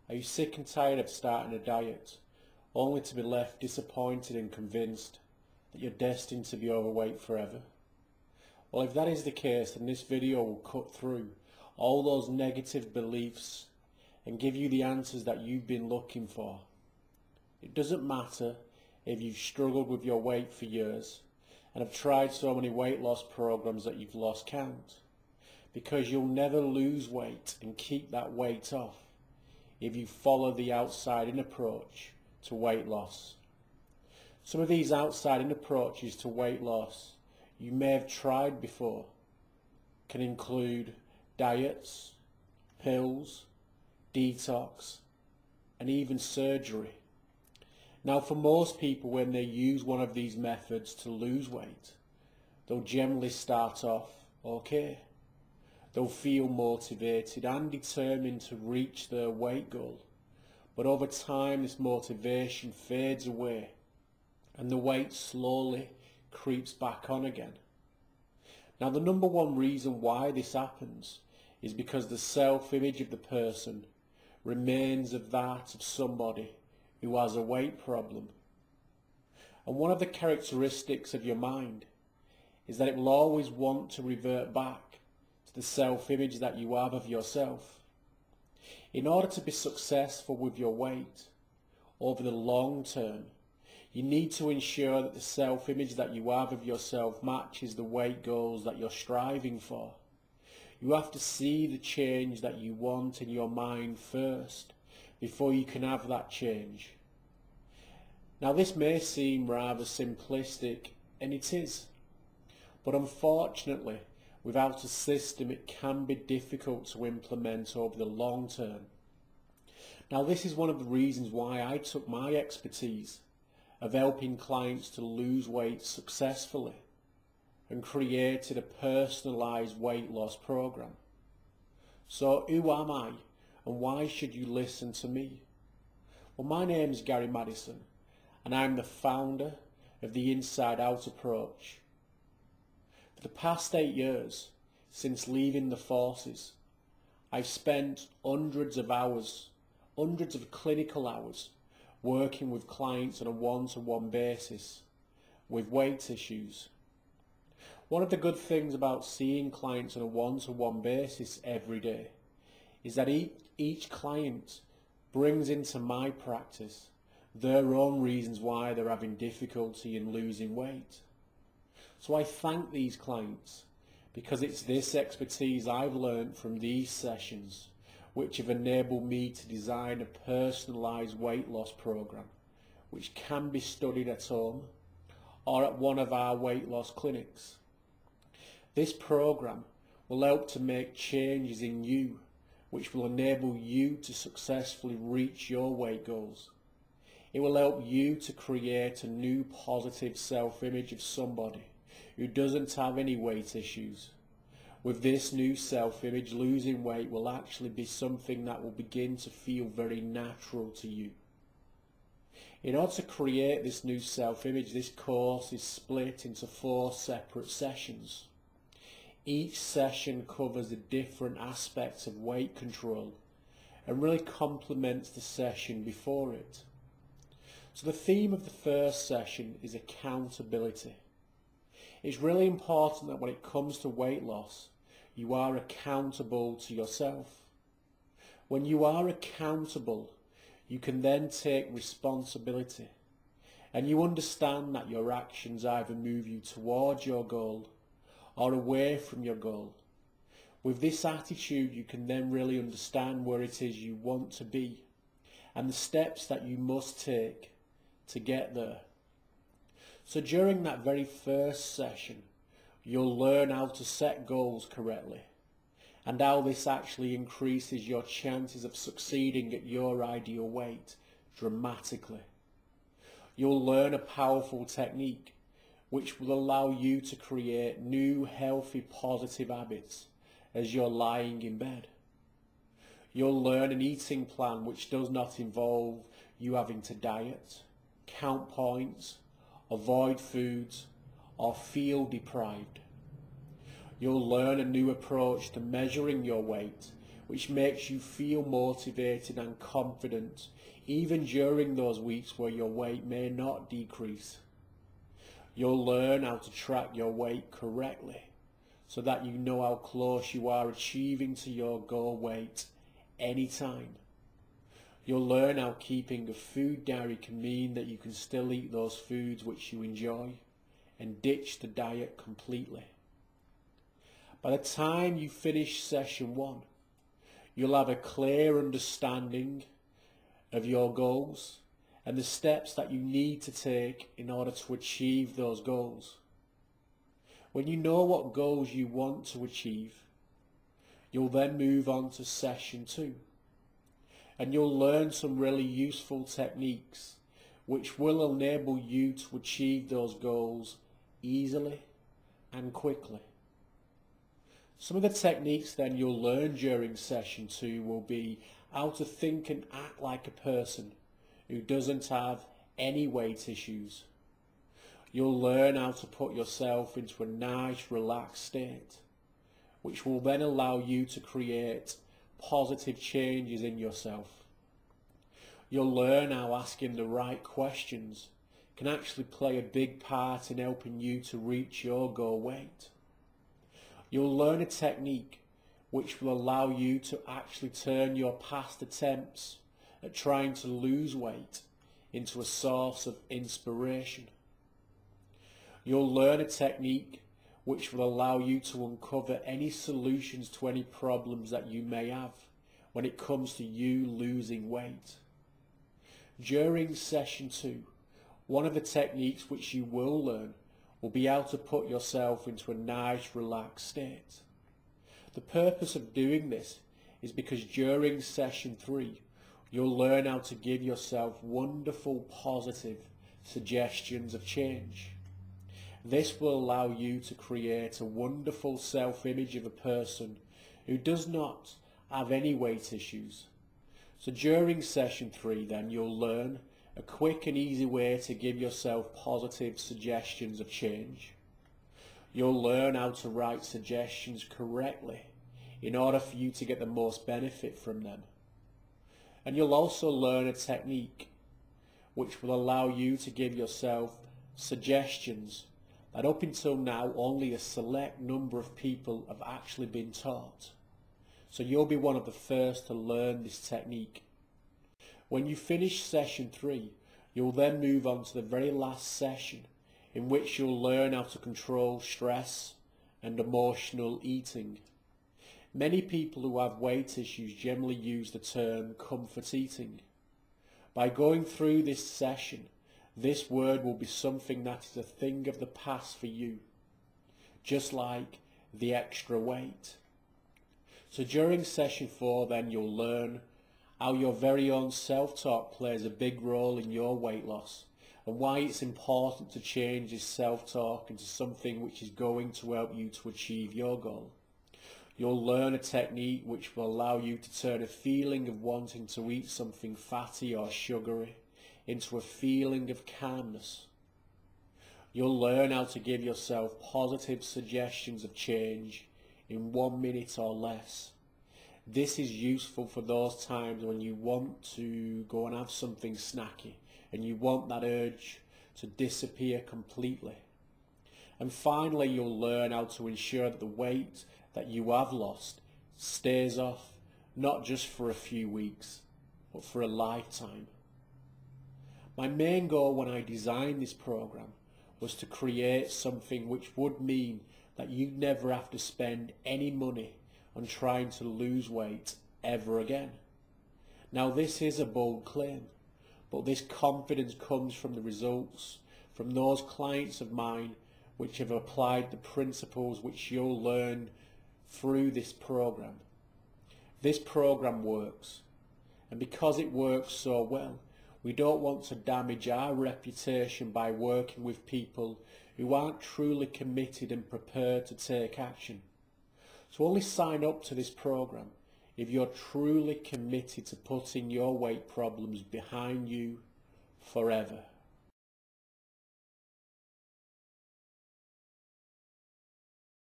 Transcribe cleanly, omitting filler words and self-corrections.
Are you sick and tired of starting a diet, only to be left disappointed and convinced that you're destined to be overweight forever? Well, if that is the case, then this video will cut through all those negative beliefs and give you the answers that you've been looking for. It doesn't matter if you've struggled with your weight for years and have tried so many weight loss programs that you've lost count, because you'll never lose weight and keep that weight off if you follow the outside-in approach to weight loss. Some of these outside-in approaches to weight loss you may have tried before can include diets, pills, detox, and even surgery. Now, for most people, when they use one of these methods to lose weight, they'll generally start off okay. They'll feel motivated and determined to reach their weight goal. But over time, this motivation fades away and the weight slowly creeps back on again. Now, the number one reason why this happens is because the self-image of the person remains of that of somebody who has a weight problem. And one of the characteristics of your mind is that it will always want to revert back to the self-image that you have of yourself. In order to be successful with your weight over the long term, you need to ensure that the self-image that you have of yourself matches the weight goals that you're striving for. You have to see the change that you want in your mind first before you can have that change. Now, this may seem rather simplistic, and it is, but unfortunately, without a system, it can be difficult to implement over the long term. Now, this is one of the reasons why I took my expertise of helping clients to lose weight successfully and created a personalised weight loss program. So who am I and why should you listen to me? Well, my name is Gary Madison and I'm the founder of the Inside Out approach. For the past 8 years, since leaving the forces, I've spent hundreds of hours, hundreds of clinical hours, working with clients on a one-to-one basis with weight issues. One of the good things about seeing clients on a one-to-one basis every day is that each client brings into my practice their own reasons why they're having difficulty in losing weight. So I thank these clients because it's this expertise I've learned from these sessions which have enabled me to design a personalised weight loss program which can be studied at home or at one of our weight loss clinics. This program will help to make changes in you which will enable you to successfully reach your weight goals. It will help you to create a new positive self-image of somebody who doesn't have any weight issues. With this new self-image, losing weight will actually be something that will begin to feel very natural to you. In order to create this new self-image, this course is split into 4 separate sessions. Each session covers a different aspect of weight control and really complements the session before it. So the theme of the first session is accountability. It's really important that when it comes to weight loss, you are accountable to yourself. When you are accountable, you can then take responsibility and you understand that your actions either move you towards your goal or away from your goal. With this attitude, you can then really understand where it is you want to be and the steps that you must take to get there. So during that very first session, you'll learn how to set goals correctly and how this actually increases your chances of succeeding at your ideal weight dramatically. You'll learn a powerful technique which will allow you to create new, healthy, positive habits as you're lying in bed. You'll learn an eating plan which does not involve you having to diet, count points, avoid foods, or feel deprived. You'll learn a new approach to measuring your weight, which makes you feel motivated and confident even during those weeks where your weight may not decrease. You'll learn how to track your weight correctly so that you know how close you are achieving to your goal weight anytime. You'll learn how keeping a food diary can mean that you can still eat those foods which you enjoy and ditch the diet completely. By the time you finish session 1, you'll have a clear understanding of your goals and the steps that you need to take in order to achieve those goals. When you know what goals you want to achieve, you'll then move on to session 2, and you'll learn some really useful techniques which will enable you to achieve those goals easily and quickly. Some of the techniques then you'll learn during session 2 will be how to think and act like a person who doesn't have any weight issues. You'll learn how to put yourself into a nice, relaxed state, which will then allow you to create positive changes in yourself. You'll learn how asking the right questions can actually play a big part in helping you to reach your goal weight. You'll learn a technique which will allow you to actually turn your past attempts at trying to lose weight into a source of inspiration. You'll learn a technique which will allow you to uncover any solutions to any problems that you may have when it comes to you losing weight. During session 2, one of the techniques which you will learn will be how to put yourself into a nice, relaxed state. The purpose of doing this is because during session 3, you'll learn how to give yourself wonderful, positive suggestions of change. This will allow you to create a wonderful self-image of a person who does not have any weight issues. So during session 3 then you'll learn a quick and easy way to give yourself positive suggestions of change. You'll learn how to write suggestions correctly in order for you to get the most benefit from them. And you'll also learn a technique which will allow you to give yourself suggestions that up until now only a select number of people have actually been taught. So you'll be one of the first to learn this technique. When you finish session 3, you'll then move on to the very last session, in which you'll learn how to control stress and emotional eating. Many people who have weight issues generally use the term comfort eating. By going through this session, this word will be something that is a thing of the past for you, just like the extra weight. So during session 4 then you'll learn how your very own self-talk plays a big role in your weight loss, and why it's important to change this self-talk into something which is going to help you to achieve your goal. You'll learn a technique which will allow you to turn a feeling of wanting to eat something fatty or sugary into a feeling of calmness. You'll learn how to give yourself positive suggestions of change in 1 minute or less. This is useful for those times when you want to go and have something snacky and you want that urge to disappear completely. And finally, you'll learn how to ensure that the weight that you have lost stays off, not just for a few weeks, but for a lifetime. My main goal when I designed this program was to create something which would mean that you'd never have to spend any money on trying to lose weight ever again. Now this is a bold claim, but this confidence comes from the results from those clients of mine which have applied the principles which you'll learn through this program. This program works, and because it works so well, we don't want to damage our reputation by working with people who aren't truly committed and prepared to take action. So only sign up to this program if you're truly committed to putting your weight problems behind you forever.